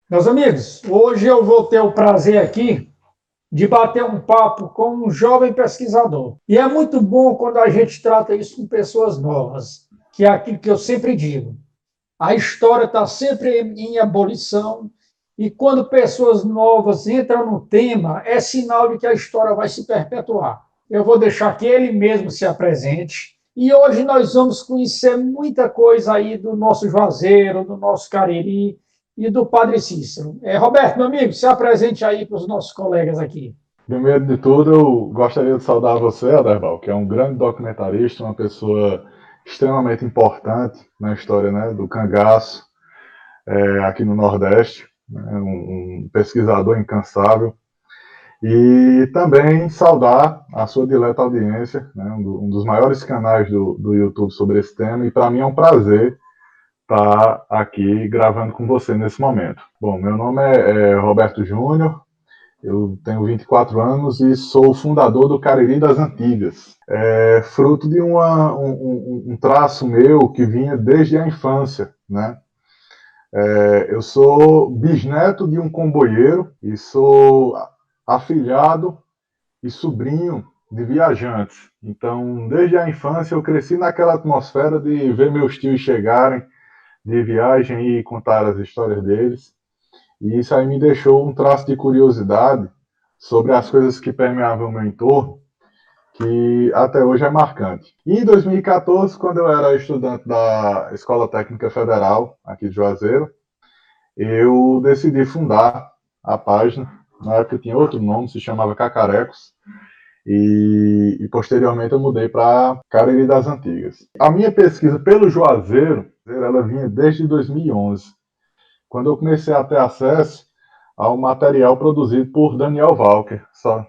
Meus amigos, hoje eu vou ter o prazer aqui de bater um papo com um jovem pesquisador. E é muito bom quando a gente trata isso com pessoas novas, que é aquilo que eu sempre digo. A história está sempre em ebulição, e quando pessoas novas entram no tema, é sinal de que a história vai se perpetuar. Eu vou deixar que ele mesmo se apresente. E hoje nós vamos conhecer muita coisa aí do nosso Juazeiro, do nosso Cariri e do Padre Cícero. Roberto, meu amigo, se apresente aí para os nossos colegas aqui. Primeiro de tudo, eu gostaria de saudar você, Aderbal, que é um grande documentarista, uma pessoa extremamente importante na história, né, do cangaço aqui no Nordeste, né, um pesquisador incansável. E também saudar a sua dileta audiência, né, um dos maiores canais do YouTube sobre esse tema, e para mim é um prazer estar aqui gravando com você nesse momento. Bom, meu nome é Roberto Júnior. Eu tenho 24 anos e sou o fundador do Cariri das Antigas. É fruto de um traço meu que vinha desde a infância, né? Eu sou bisneto de um comboieiro e sou afilhado e sobrinho de viajantes. Então, desde a infância, eu cresci naquela atmosfera de ver meus tios chegarem de viagem e contar as histórias deles. E isso aí me deixou um traço de curiosidade sobre as coisas que permeavam o meu entorno, que até hoje é marcante. E em 2014, quando eu era estudante da Escola Técnica Federal, aqui de Juazeiro, eu decidi fundar a página. Na época tinha outro nome, se chamava Cacarecos, e posteriormente eu mudei para Cariri das Antigas. A minha pesquisa pelo Juazeiro, ela vinha desde 2011, quando eu comecei a ter acesso ao material produzido por Daniel Walker,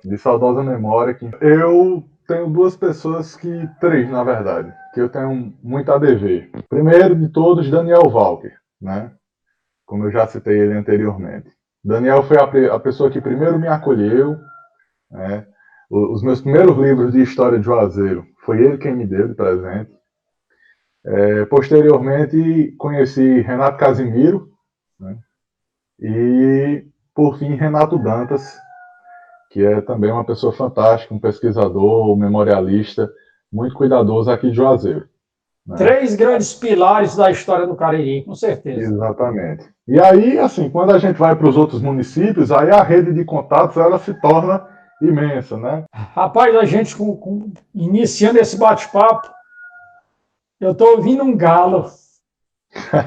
de saudosa memória. Eu tenho duas pessoas três, na verdade, que eu tenho muito a dever. Primeiro de todos, Daniel Walker, né? Como eu já citei ele anteriormente. Daniel foi a pessoa que primeiro me acolheu, né? Os meus primeiros livros de história de Juazeiro foi ele quem me deu de presente. Posteriormente, conheci Renato Casimiro, né? E, por fim, Renato Dantas, que é também uma pessoa fantástica, um pesquisador, um memorialista, muito cuidadoso aqui de Juazeiro. Né? Três grandes pilares da história do Cariri, com certeza. Exatamente. E aí, assim, quando a gente vai para os outros municípios, aí a rede de contatos ela se torna imensa, né? Rapaz, a gente iniciando esse bate-papo, eu estou ouvindo um galo.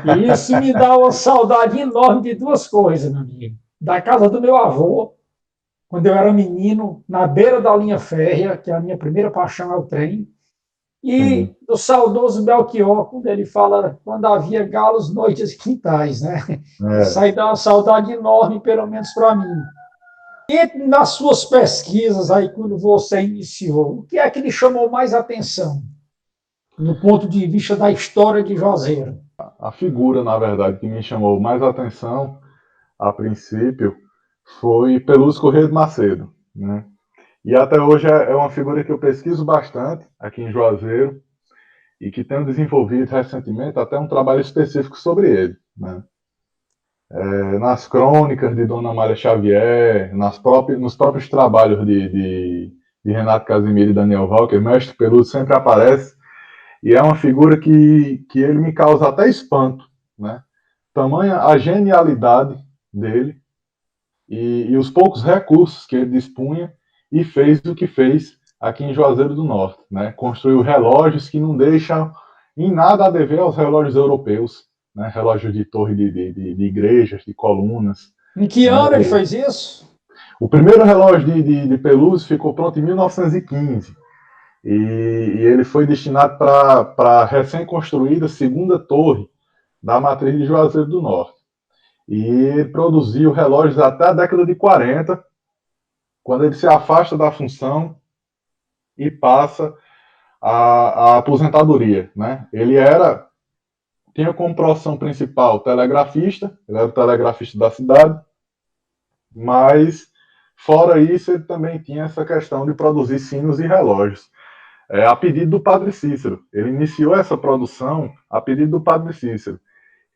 E isso me dá uma saudade enorme de duas coisas, meu amigo. Da casa do meu avô, quando eu era menino, na beira da linha férrea, que é a minha primeira paixão é o trem, e Sim. do saudoso Belchior, quando ele fala quando havia galos, noites e quintais, né? Isso É. aí dá uma saudade enorme, pelo menos para mim. E nas suas pesquisas aí, quando você iniciou, o que é que lhe chamou mais atenção, no ponto de vista da história de Juazeiro? A figura, na verdade, que me chamou mais atenção, a princípio, foi Peluso Corrêa de Macedo. Né? E até hoje é uma figura que eu pesquiso bastante aqui em Juazeiro e que tenho desenvolvido recentemente até um trabalho específico sobre ele. Né? Nas crônicas de Dona Amália Xavier, nos próprios trabalhos de Renato Casimiro e Daniel Walker, Mestre Peluso sempre aparece e é uma figura que ele me causa até espanto. Né? Tamanha a genialidade dele e os poucos recursos que ele dispunha e fez o que fez aqui em Juazeiro do Norte. Né? Construiu relógios que não deixam em nada a dever aos relógios europeus, né? Relógios de torre de igrejas, de colunas. Em que Né? ano ele fez isso? O primeiro relógio de Pelouse ficou pronto em 1915 e ele foi destinado para a recém-construída segunda torre da matriz de Juazeiro do Norte. E produziu relógios até a década de 40, quando ele se afasta da função e passa à aposentadoria. Né? Tinha como profissão principal telegrafista, ele era o telegrafista da cidade, mas fora isso ele também tinha essa questão de produzir sinos e relógios. A pedido do Padre Cícero. Ele iniciou essa produção a pedido do Padre Cícero.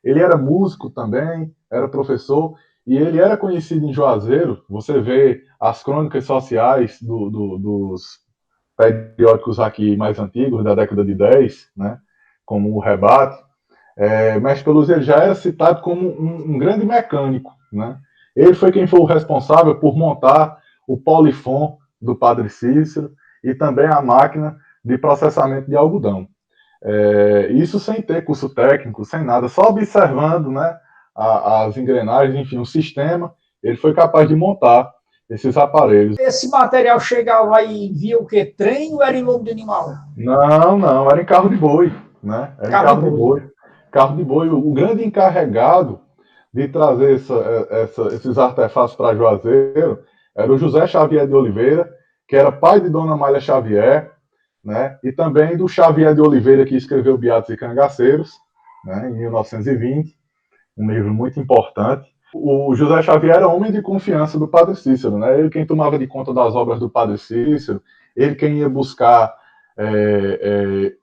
Ele era músico também, era professor, e ele era conhecido em Juazeiro. Você vê as crônicas sociais dos periódicos aqui mais antigos, da década de 10, né, como o Rebate. Mestre Peluso ele já era citado como um grande mecânico, né? Ele foi quem foi o responsável por montar o polifon do Padre Cícero e também a máquina de processamento de algodão. Isso sem ter curso técnico, sem nada, só observando, né, as engrenagens, enfim, o sistema, ele foi capaz de montar esses aparelhos. Esse material chegava aí via o quê? Trem ou era em lombo de animal? Não, era em carro de boi, né? Era em Carro carro de de boi. boi. Carro de boi, o grande encarregado de trazer esses artefatos para Juazeiro era o José Xavier de Oliveira, que era pai de Dona Amália Xavier, né? E também do Xavier de Oliveira, que escreveu Beatos e Cangaceiros, né? Em 1920, um livro muito importante. O José Xavier era homem de confiança do Padre Cícero, né? Ele quem tomava de conta das obras do Padre Cícero, ele quem ia buscar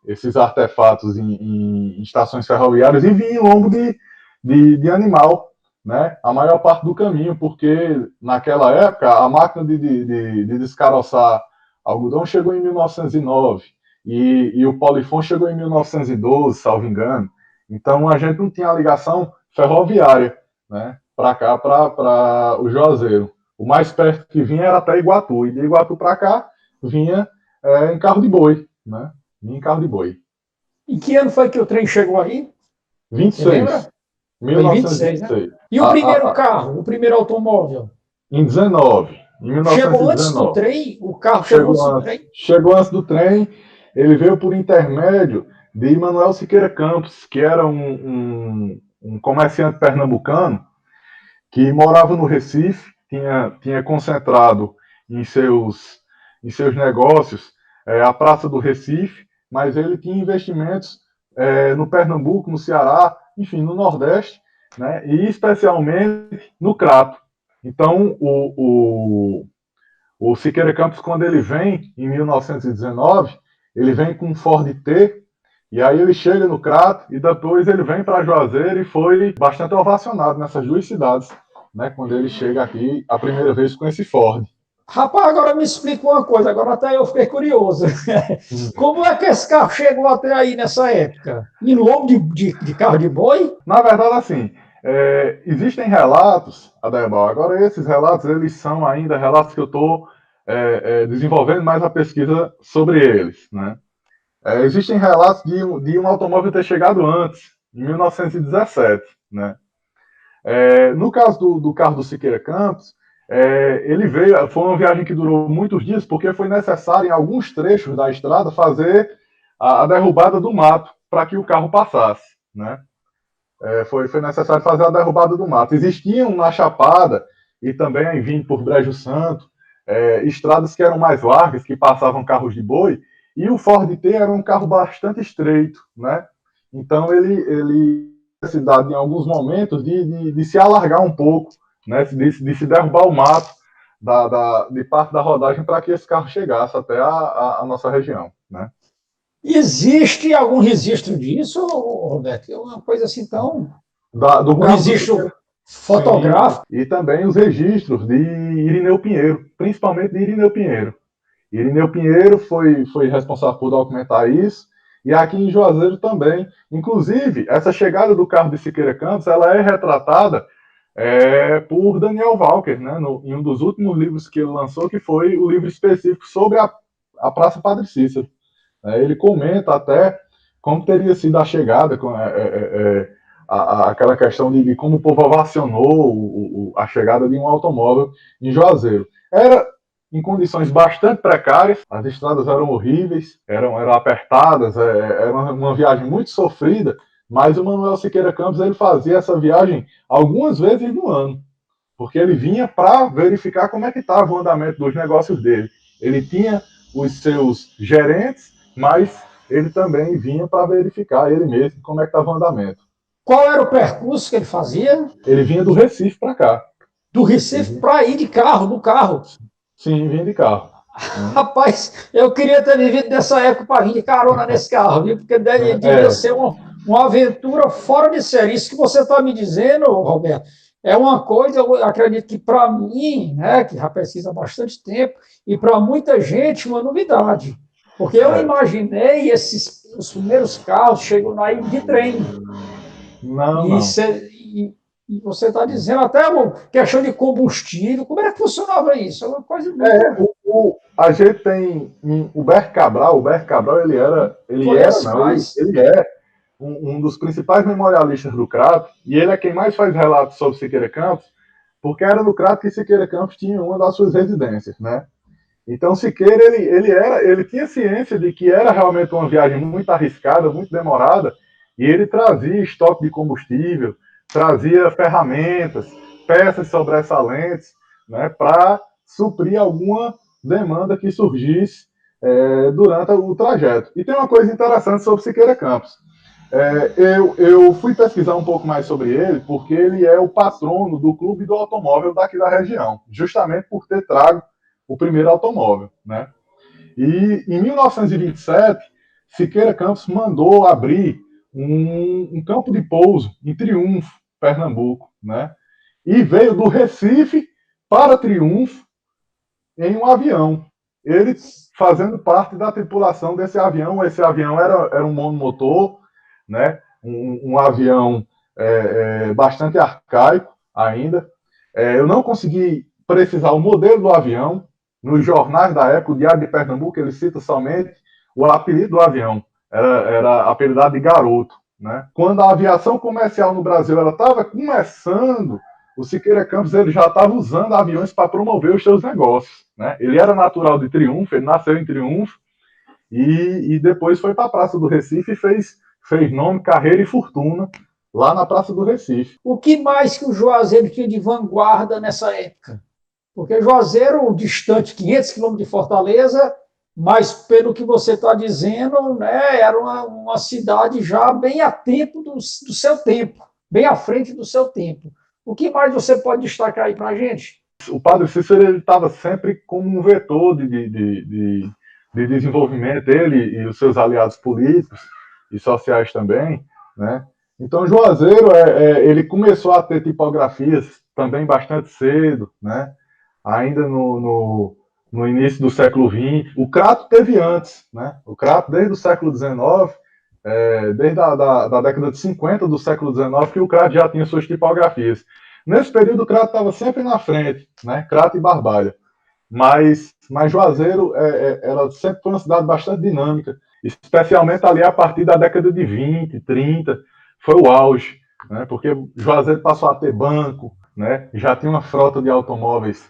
esses artefatos em estações ferroviárias e vinha em lombo de animal, né? A maior parte do caminho, porque naquela época a máquina de descaroçar algodão chegou em 1909 e o polifon chegou em 1912, salvo engano. Então a gente não tinha a ligação ferroviária, né? Para cá, para o Juazeiro. O mais perto que vinha era até Iguatu, e de Iguatu para cá vinha em carro de boi, né? Vinha em carro de boi. Em que ano foi que o trem chegou aí? Você 26. lembra? Foi em 26, né? 1926. E o primeiro carro, o primeiro automóvel? Em 19. Em Chegou antes do 1919. trem? O carro chegou antes do trem? Chegou antes do trem. Ele veio por intermédio de Manuel Siqueira Campos, que era um comerciante pernambucano que morava no Recife, tinha concentrado em seus negócios a Praça do Recife, mas ele tinha investimentos no Pernambuco, no Ceará, enfim, no Nordeste, né, e especialmente no Crato. Então, o Siqueira Campos, quando ele vem, em 1919, ele vem com um Ford T, e aí ele chega no Crato, e depois ele vem para Juazeiro e foi bastante ovacionado nessas duas cidades, né, quando ele chega aqui a primeira vez com esse Ford. Rapaz, agora me explica uma coisa, agora até eu fiquei curioso. Como é que esse carro chegou até aí nessa época? Em lombo de carro de boi? Na verdade, assim, existem relatos, Aderbal, agora esses relatos, eles são ainda relatos que eu estou desenvolvendo mais a pesquisa sobre eles, né? Existem relatos de um automóvel ter chegado antes, em 1917, né? No caso do carro do Siqueira Campos, ele veio, foi uma viagem que durou muitos dias, porque foi necessário, em alguns trechos da estrada, fazer a derrubada do mato para que o carro passasse, né? Foi necessário fazer a derrubada do mato. Existiam na Chapada e também vindo por Brejo Santo estradas que eram mais largas, que passavam carros de boi, e o Ford T era um carro bastante estreito, né? Então ele necessidade em alguns momentos de se alargar um pouco, né? De se derrubar o mato de parte da rodagem para que esse carro chegasse até a nossa região, né? Existe algum registro disso, Roberto? É uma coisa assim tão... Do Um registro fotográfico? Sim, e também os registros de Irineu Pinheiro, principalmente de Irineu Pinheiro. Irineu Pinheiro foi responsável por documentar isso, e aqui em Juazeiro também. Inclusive, essa chegada do carro de Siqueira Campos, ela é retratada por Daniel Walker, né, em um dos últimos livros que ele lançou, que foi o livro específico sobre a Praça Padre Cícero. Ele comenta até como teria sido a chegada, aquela questão de como o povo ovacionou a chegada de um automóvel em Juazeiro. Era em condições bastante precárias, as estradas eram horríveis, eram apertadas, era uma viagem muito sofrida, mas o Manuel Siqueira Campos ele fazia essa viagem algumas vezes no ano, porque ele vinha para verificar como é que estava o andamento dos negócios dele. Ele tinha os seus gerentes, mas ele também vinha para verificar ele mesmo como é que estava o andamento. Qual era o percurso que ele fazia? Ele vinha do Recife para cá. Do Recife para ir de carro, no carro? Sim, vinha de carro. Rapaz, eu queria ter vivido nessa época para vir de carona nesse carro, viu? Porque devia ser uma aventura fora de série. Isso que você está me dizendo, Roberto, é uma coisa, eu acredito que para mim, né, que já pesquisa há bastante tempo, e para muita gente, uma novidade. Porque eu É, imaginei os primeiros carros chegam aí de trem. não, E, não. cê, e você está dizendo até uma questão de combustível. Como é que funcionava isso? É uma coisa É, muito. a gente tem o Berk Cabral Conheço mais. ele é um dos principais memorialistas do Crato, e ele é quem mais faz relatos sobre Siqueira Campos, porque era no Crato que Siqueira Campos tinha uma das suas residências, né? Então Siqueira, ele tinha ciência de que era realmente uma viagem muito arriscada, muito demorada, e ele trazia estoque de combustível, trazia ferramentas, peças sobressalentes, né, para suprir alguma demanda que surgisse durante o trajeto. E tem uma coisa interessante sobre Siqueira Campos. Eu fui pesquisar um pouco mais sobre ele, porque ele é o patrono do Clube do Automóvel daqui da região, justamente por ter trago o primeiro automóvel, né? E em 1927, Siqueira Campos mandou abrir um campo de pouso em Triunfo, Pernambuco, né? E veio do Recife para Triunfo em um avião. Ele fazendo parte da tripulação desse avião. Esse avião era um monomotor, né? Um avião bastante arcaico ainda. Eu não consegui precisar o modelo do avião. Nos jornais da época, o Diário de Pernambuco, ele cita somente o apelido do avião. Era apelidado de Garoto. Né? Quando a aviação comercial no Brasil estava começando, o Siqueira Campos ele já estava usando aviões para promover os seus negócios. Né? Ele era natural de Triunfo, ele nasceu em Triunfo e depois foi para a Praça do Recife e fez nome, carreira e fortuna lá na Praça do Recife. O que mais que o Juazeiro tinha de vanguarda nessa época? Porque Juazeiro, distante 500 quilômetros de Fortaleza, mas pelo que você está dizendo, né, era uma cidade já bem a tempo do seu tempo, bem à frente do seu tempo. O que mais você pode destacar aí para a gente? O Padre Cícero estava sempre como um vetor de desenvolvimento, ele e os seus aliados políticos e sociais também, né? Então, Juazeiro, ele começou a ter tipografias também bastante cedo, né? Ainda no início do século XX. O Crato teve antes, né? O Crato, desde o século XIX, desde da década de 50 do século XIX, que o Crato já tinha suas tipografias. Nesse período, o Crato estava sempre na frente, né? Crato e Barbalha. Mas Juazeiro ela sempre foi uma cidade bastante dinâmica, especialmente ali a partir da década de 20, 30, foi o auge, né? Porque Juazeiro passou a ter banco, né? Já tinha uma frota de automóveis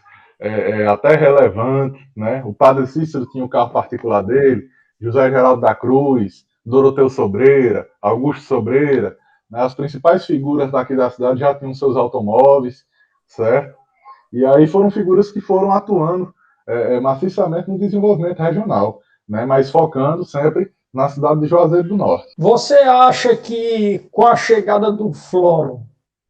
até relevante, né? O Padre Cícero tinha o carro particular dele, José Geraldo da Cruz, Doroteu Sobreira, Augusto Sobreira, né? As principais figuras daqui da cidade já tinham seus automóveis, certo? E aí foram figuras que foram atuando maciçamente no desenvolvimento regional, né? Mas focando sempre na cidade de Juazeiro do Norte. Você acha que com a chegada do Floro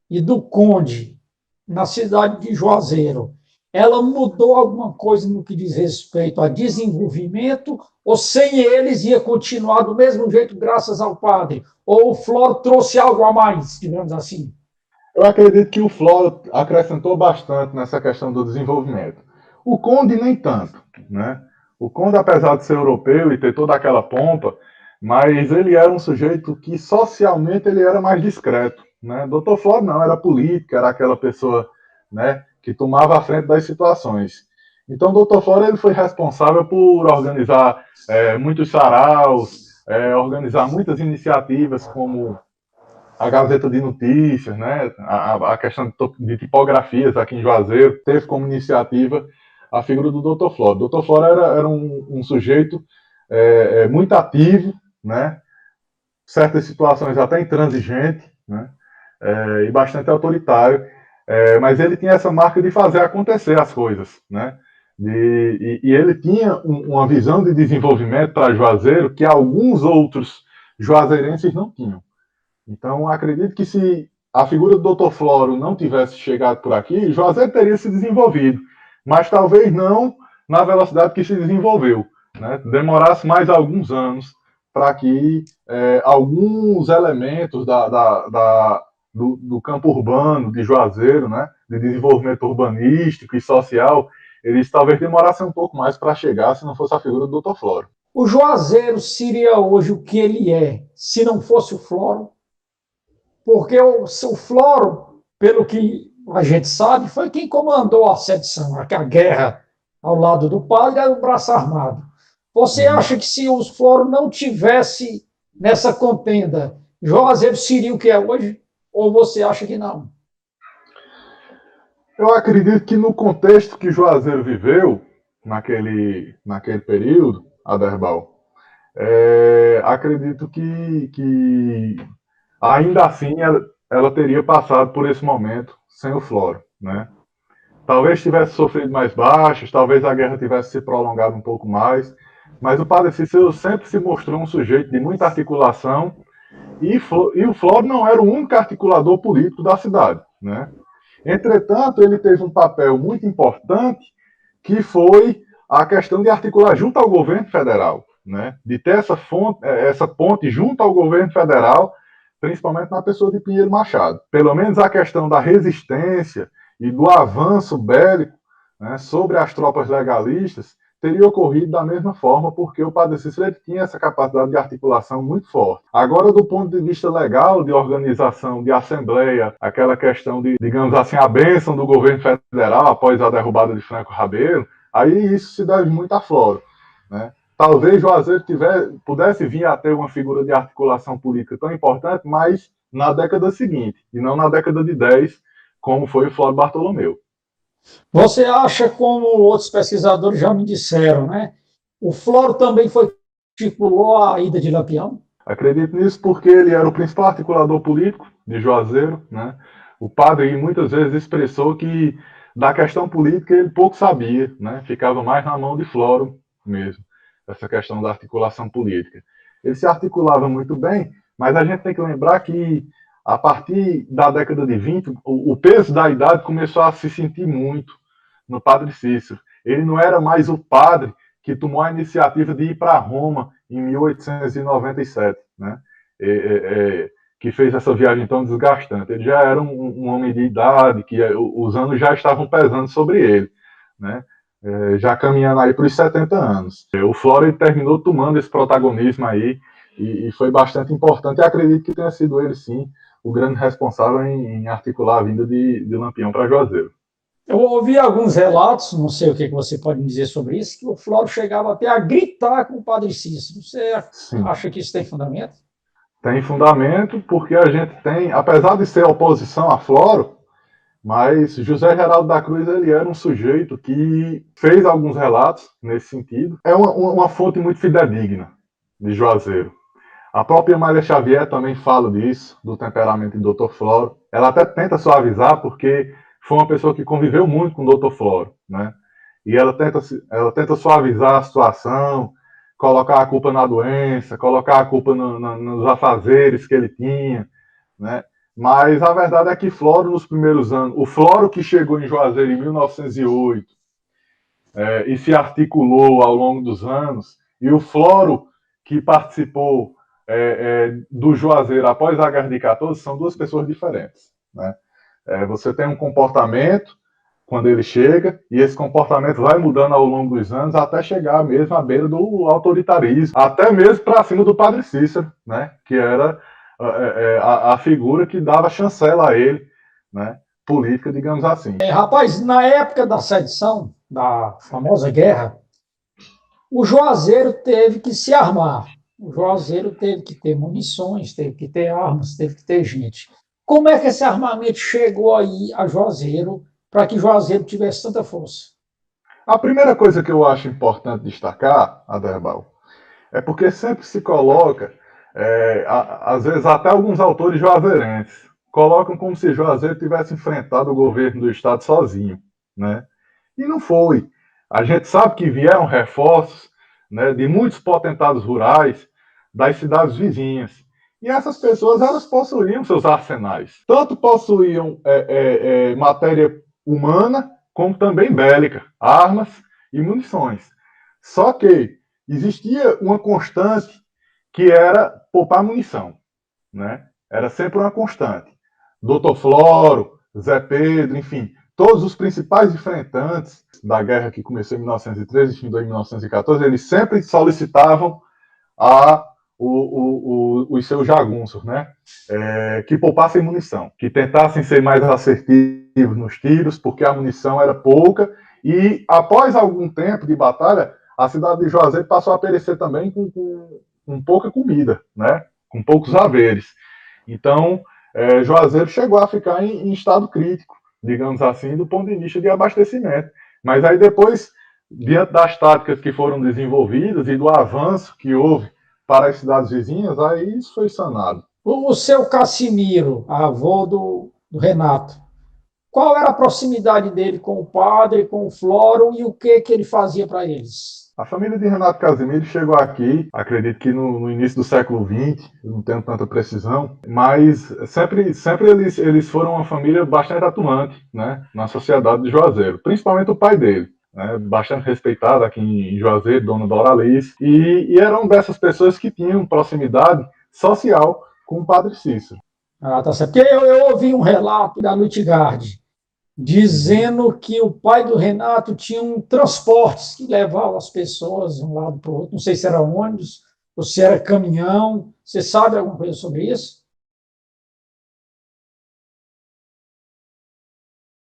e do Conde na cidade de Juazeiro, ela mudou alguma coisa no que diz respeito a desenvolvimento, ou sem eles ia continuar do mesmo jeito graças ao padre? Ou o Floro trouxe algo a mais, digamos assim? Eu acredito que o Floro acrescentou bastante nessa questão do desenvolvimento. O Conde nem tanto, né? O Conde, apesar de ser europeu e ter toda aquela pompa, mas ele era um sujeito que socialmente ele era mais discreto, né? Dr. Floro não, era política, era aquela pessoa, né, que tomava a frente das situações. Então, o Dr. Floro ele foi responsável por organizar muitos saraus, organizar muitas iniciativas como a Gazeta de Notícias, né? A questão de tipografias aqui em Juazeiro, teve como iniciativa a figura do Dr. Floro. O Dr. Floro era um sujeito muito ativo, né? Certas situações até intransigente, né? E bastante autoritário, mas ele tinha essa marca de fazer acontecer as coisas, né? E ele tinha uma visão de desenvolvimento para Juazeiro que alguns outros juazeirenses não tinham. Então, acredito que se a figura do Dr. Floro não tivesse chegado por aqui, Juazeiro teria se desenvolvido, mas talvez não na velocidade que se desenvolveu. Né? Demorasse mais alguns anos para que alguns elementos do campo urbano de Juazeiro, né, de desenvolvimento urbanístico e social, eles talvez demorassem um pouco mais para chegar se não fosse a figura do Dr. Floro. O Juazeiro seria hoje o que ele é, se não fosse o Floro? Porque o Floro, pelo que a gente sabe, foi quem comandou a sedição, a guerra ao lado do padre era o braço armado. Você acha que se os Floro não tivesse nessa contenda, Juazeiro seria o que é hoje? Ou você acha que não? Eu acredito que no contexto que Juazeiro viveu, naquele período, Aderbal, acredito que ainda assim ela teria passado por esse momento sem o Floro, né? Talvez tivesse sofrido mais baixas, talvez a guerra tivesse se prolongado um pouco mais, mas o Padre Cícero sempre se mostrou um sujeito de muita articulação e o Floro não era o único articulador político da cidade, né? Entretanto, ele teve um papel muito importante que foi a questão de articular junto ao governo federal, né? De ter essa ponte junto ao governo federal, principalmente na pessoa de Pinheiro Machado. Pelo menos a questão da resistência e do avanço bélico, né, sobre as tropas legalistas teria ocorrido da mesma forma, porque o Padre Cícero tinha essa capacidade de articulação muito forte. Agora, do ponto de vista legal, de organização, de assembleia, aquela questão de, digamos assim, a bênção do governo federal após a derrubada de Franco Rabelo, aí isso se deve muito a Floro, né? Talvez Juazeiro pudesse vir a ter uma figura de articulação política tão importante, mas na década seguinte, e não na década de 10, como foi o Floro Bartolomeu. Você acha, como outros pesquisadores já me disseram, né? O Floro também foi articulou a ida de Lampião? Acredito nisso porque ele era o principal articulador político de Juazeiro, né? O padre muitas vezes expressou que da questão política ele pouco sabia, né? Ficava mais na mão de Floro mesmo, essa questão da articulação política. Ele se articulava muito bem, mas a gente tem que lembrar que a partir da década de 20, o peso da idade começou a se sentir muito no Padre Cícero. Ele não era mais o padre que tomou a iniciativa de ir para Roma em 1897, né? Que fez essa viagem tão desgastante. Ele já era um homem de idade, que os anos já estavam pesando sobre ele, né? Já caminhando aí para os 70 anos. O Floro terminou tomando esse protagonismo aí e foi bastante importante. E acredito que tenha sido ele, sim, o grande responsável em articular a vinda de Lampião para Juazeiro. Eu ouvi alguns relatos, não sei o que você pode me dizer sobre isso, que o Floro chegava até a gritar com o Padre Cícero. Você Sim. acha que isso tem fundamento? Tem fundamento, porque a gente tem, apesar de ser oposição a Floro, mas José Geraldo da Cruz ele era um sujeito que fez alguns relatos nesse sentido. É uma fonte muito fidedigna de Juazeiro. A própria Maria Xavier também fala disso, do temperamento de Dr. Floro. Ela até tenta suavizar, porque foi uma pessoa que conviveu muito com o Dr. Floro, né? E ela tenta suavizar a situação, colocar a culpa na doença, colocar a culpa nos afazeres que ele tinha, né? Mas a verdade é que Floro, nos primeiros anos, o Floro que chegou em Juazeiro em 1908 e se articulou ao longo dos anos, e o Floro que participou do Juazeiro após a Guerra de 14 são duas pessoas diferentes, né? Você tem um comportamento quando ele chega, e esse comportamento vai mudando ao longo dos anos até chegar mesmo à beira do autoritarismo, até mesmo para cima do Padre Cícero, né? Que era a figura que dava chancela a ele, né? Política, digamos assim. Rapaz, na época da sedição, da famosa guerra, o Juazeiro teve que se armar. O Juazeiro teve que ter munições, teve que ter armas, teve que ter gente. Como é que esse armamento chegou aí a Juazeiro para que Juazeiro tivesse tanta força? A primeira coisa que eu acho importante destacar, Aderbal, é porque sempre se coloca, às vezes até alguns autores juazeirenses, colocam como se Juazeiro tivesse enfrentado o governo do estado sozinho, né? E não foi. A gente sabe que vieram reforços, né, de muitos potentados rurais das cidades vizinhas. E essas pessoas, elas possuíam seus arsenais. Tanto possuíam matéria humana, como também bélica, armas e munições. Só que existia uma constante que era poupar munição, né? Era sempre uma constante. Doutor Floro, Zé Pedro, enfim, todos os principais enfrentantes da guerra que começou em 1913 e findou em 1914, eles sempre solicitavam os seus jagunços, né? Que poupassem munição, que tentassem ser mais assertivos nos tiros, porque a munição era pouca, e após algum tempo de batalha, a cidade de Juazeiro passou a perecer também com pouca comida, né? Com poucos haveres. Então, Juazeiro chegou a ficar em estado crítico, digamos assim, do ponto de vista de abastecimento. Mas aí depois, diante das táticas que foram desenvolvidas e do avanço que houve para as cidades vizinhas, aí isso foi sanado. O seu Cassimiro, avô do Renato, qual era a proximidade dele com o padre, com o Floro e o que ele fazia para eles? A família de Renato Casimiro chegou aqui, acredito que no início do século XX, não tenho tanta precisão, mas sempre eles foram uma família bastante atuante, né, na sociedade de Juazeiro, principalmente o pai dele. Né, bastante respeitado aqui em Juazeiro, dono Doralice, e eram dessas pessoas que tinham proximidade social com o padre Cícero. Ah, tá certo. Porque eu ouvi um relato da Lutgard dizendo que o pai do Renato tinha um transportes que levava as pessoas de um lado para o outro. Não sei se era ônibus ou se era caminhão. Você sabe alguma coisa sobre isso?